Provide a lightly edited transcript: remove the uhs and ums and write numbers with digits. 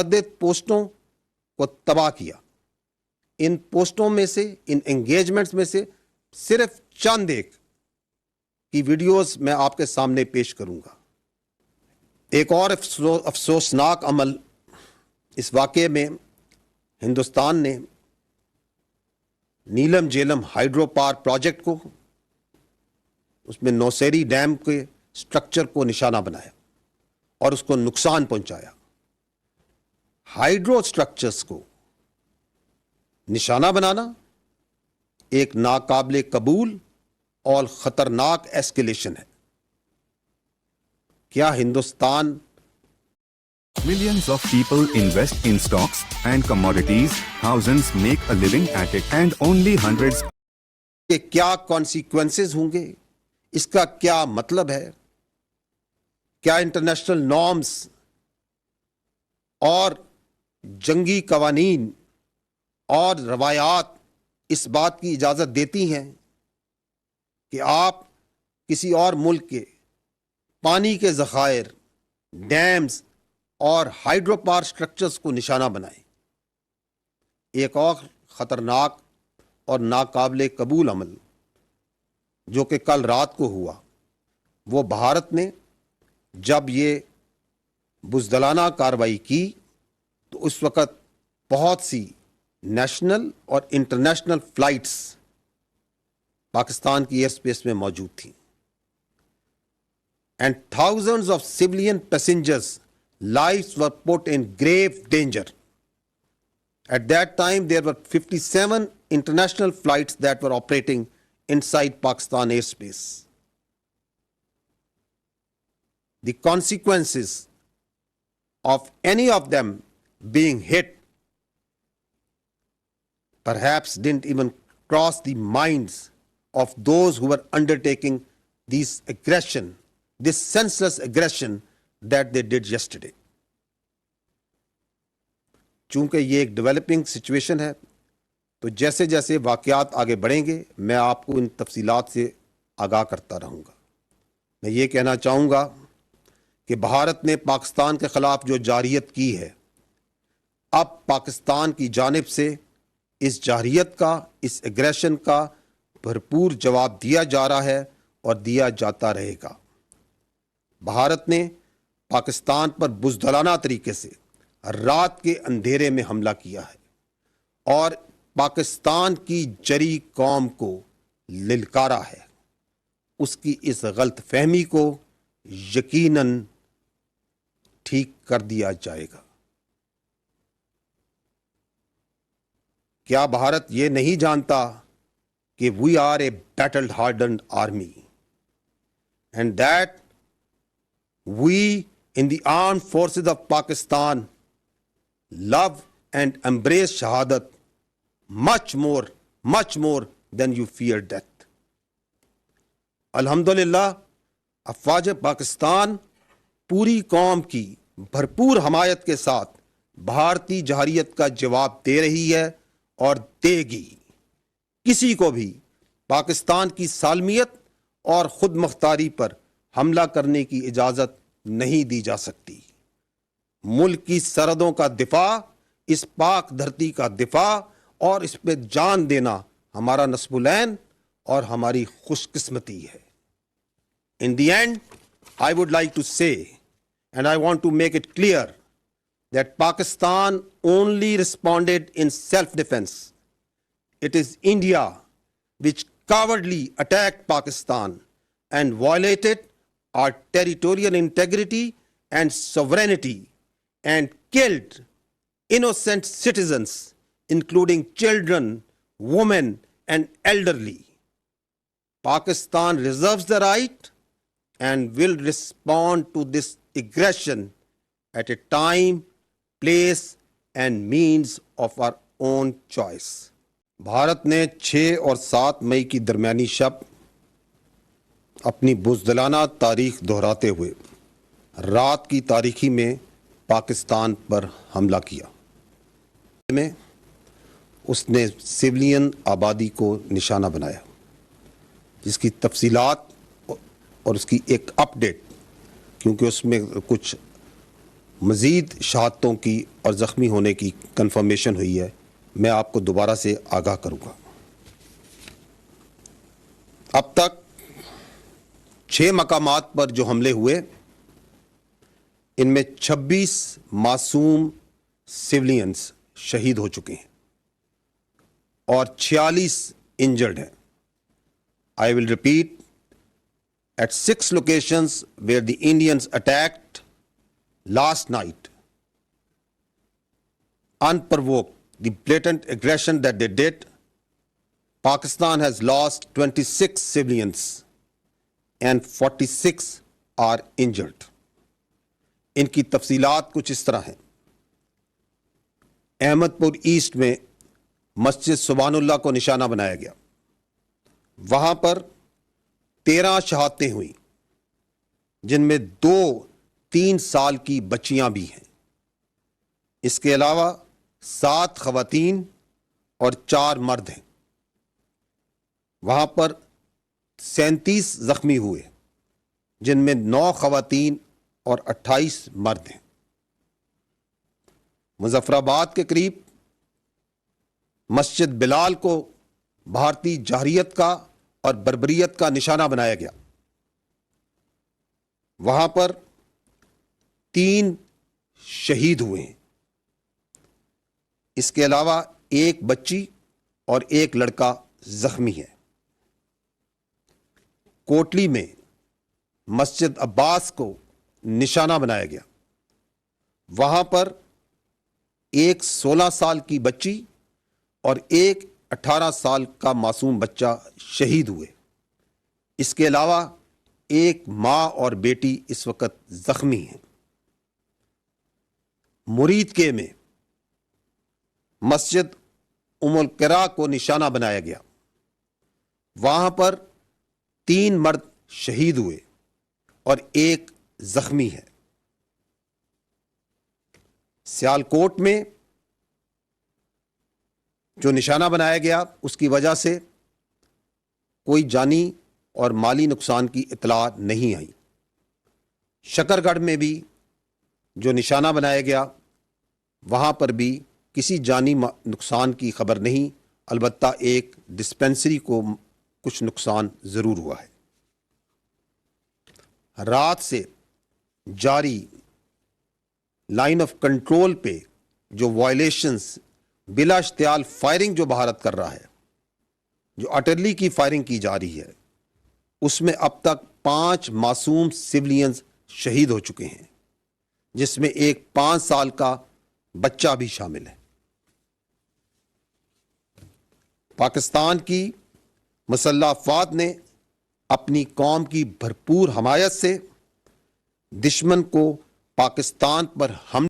متعدد پوسٹوں کو تباہ کیا. ان پوسٹوں میں سے، ان انگیجمنٹس میں سے صرف چند ایک کی ویڈیوز میں آپ کے سامنے پیش کروں گا. ایک اور افسوسناک عمل اس واقعے میں، ہندوستان نے نیلم جیلم ہائیڈرو پاور پروجیکٹ کو، اس میں نوسیری ڈیم کے سٹرکچر کو نشانہ بنایا اور اس کو نقصان پہنچایا. ہائیڈرو سٹرکچرز کو نشانہ بنانا ایک ناقابل قبول اور خطرناک ایسکیلیشن ہے. کیا Hindustan Millions of people invest in stocks and commodities, thousands make a living at it, and only hundreds کے کیا کانسیکوینسز ہوں گے؟ اس کا کیا مطلب ہے؟ کیا انٹرنیشنل نارمز اور جنگی قوانین اور روایات اس بات کی اجازت دیتی ہیں کہ آپ کسی اور ملک کے پانی کے ذخائر، ڈیمز اور ہائیڈرو پاور سٹرکچرز کو نشانہ بنائیں؟ ایک اور خطرناک اور ناقابل قبول عمل جو کہ کل رات کو ہوا، وہ بھارت نے جب یہ بزدلانہ کارروائی کی تو اس وقت بہت سی نیشنل اور انٹرنیشنل فلائٹس پاکستان کی ایئر اسپیس میں موجود تھیں. And thousands of civilian passengers' lives were put in grave danger. At that time, there were 57 international flights that were operating inside Pakistan airspace. The consequences of any of them being hit perhaps didn't even cross the minds of those who were undertaking this aggression, this senseless aggression that they did yesterday. چونکہ یہ ایک developing situation ہے تو جیسے جیسے واقعات آگے بڑھیں گے میں آپ کو ان تفصیلات سے آگاہ کرتا رہوں گا. میں یہ کہنا چاہوں گا کہ بھارت نے پاکستان کے خلاف جو جارحیت کی ہے، اب پاکستان کی جانب سے اس جارحیت کا، اس ایگریشن کا بھرپور جواب دیا جا رہا ہے اور دیا جاتا رہے گا. بھارت نے پاکستان پر بزدلانہ طریقے سے رات کے اندھیرے میں حملہ کیا ہے اور پاکستان کی جری قوم کو للکارا ہے. اس کی اس غلط فہمی کو یقیناً ٹھیک کر دیا جائے گا. کیا بھارت یہ نہیں جانتا کہ we are a battle hardened army and that we in the armed forces of Pakistan love and embrace shahadat much more than you fear death. الحمدللہ افواج پاکستان پوری قوم کی بھرپور حمایت کے ساتھ بھارتی جارحیت کا جواب دے رہی ہے اور دے گی. کسی کو بھی پاکستان کی سالمیت اور خود مختاری پر حملہ کرنے کی اجازت نہیں دی جا سکتی. ملک کی سرحدوں کا دفاع، اس پاک دھرتی کا دفاع اور اس پہ جان دینا ہمارا نصب العین اور ہماری خوش قسمتی ہے. In the end, I would like to say, and I want to make it clear, that Pakistan only responded in self-defense. It is India which cowardly attacked Pakistan and violated our territorial integrity and sovereignty and killed innocent citizens, including children, women, and elderly. Pakistan reserves the right and will respond to this aggression at a time, place, and means of our own choice. Bharat نے 6 اور 7 مئی کی درمیانی شب اپنی بزدلانہ تاریخ دہراتے ہوئے رات کی تاریکی میں پاکستان پر حملہ کیا. میں اس نے سویلین آبادی کو نشانہ بنایا، جس کی تفصیلات اور اس کی ایک اپ ڈیٹ، کیونکہ اس میں کچھ مزید شہادتوں کی اور زخمی ہونے کی کنفرمیشن ہوئی ہے، میں آپ کو دوبارہ سے آگاہ کروں گا۔ اب تک 6 مقامات پر جو حملے ہوئے، ان میں 26 معصوم سولینز شہید ہو چکے ہیں اور 46 انجرڈ ہیں۔ I will repeat, at 6 locations where the Indians attacked last night, unprovoked, the blatant aggression that they did, Pakistan has lost 26 civilians and 46 are injured. ان کی تفصیلات کچھ اس طرح ہیں۔ احمد پور ایسٹ میں مسجد سبحان اللہ کو نشانہ بنایا گیا، وہاں پر 13 شہادتیں ہوئیں، جن میں 2 3 سال کی بچیاں بھی ہیں۔ اس کے علاوہ 7 خواتین اور 4 مرد ہیں۔ وہاں پر 37 زخمی ہوئے، جن میں 9 خواتین اور 28 مرد ہیں۔ مظفر آباد کے قریب مسجد بلال کو بھارتی جارحیت کا اور بربریت کا نشانہ بنایا گیا، وہاں پر 3 شہید ہوئے ہیں۔ اس کے علاوہ 1 بچی اور 1 لڑکا زخمی ہے۔ کوٹلی میں مسجد عباس کو نشانہ بنایا گیا، وہاں پر 1 16 سال کی بچی اور 1 18 سال کا معصوم بچہ شہید ہوئے۔ اس کے علاوہ 1 ماں اور بیٹی اس وقت زخمی ہیں۔ مرید کے میں مسجد ام القرا کو نشانہ بنایا گیا، وہاں پر 3 مرد شہید ہوئے اور 1 زخمی ہے۔ سیالکوٹ میں جو نشانہ بنایا گیا، اس کی وجہ سے کوئی جانی اور مالی نقصان کی اطلاع نہیں آئی۔ شکر گڑھ میں بھی جو نشانہ بنایا گیا، وہاں پر بھی کسی جانی نقصان کی خبر نہیں، البتہ ایک ڈسپنسری کو کچھ نقصان ضرور ہوا ہے۔ رات سے جاری لائن آف کنٹرول پہ جو وائلیشنز بلا اشتعال فائرنگ جو بھارت کر رہا ہے، جو اٹرلی کی فائرنگ کی جا رہی ہے، اس میں اب تک 5 معصوم سولینز شہید ہو چکے ہیں، جس میں ایک 5 سال کا بچہ بھی شامل ہے۔ پاکستان کی مسلح افواج نے اپنی قوم کی بھرپور حمایت سے دشمن کو پاکستان پر حملے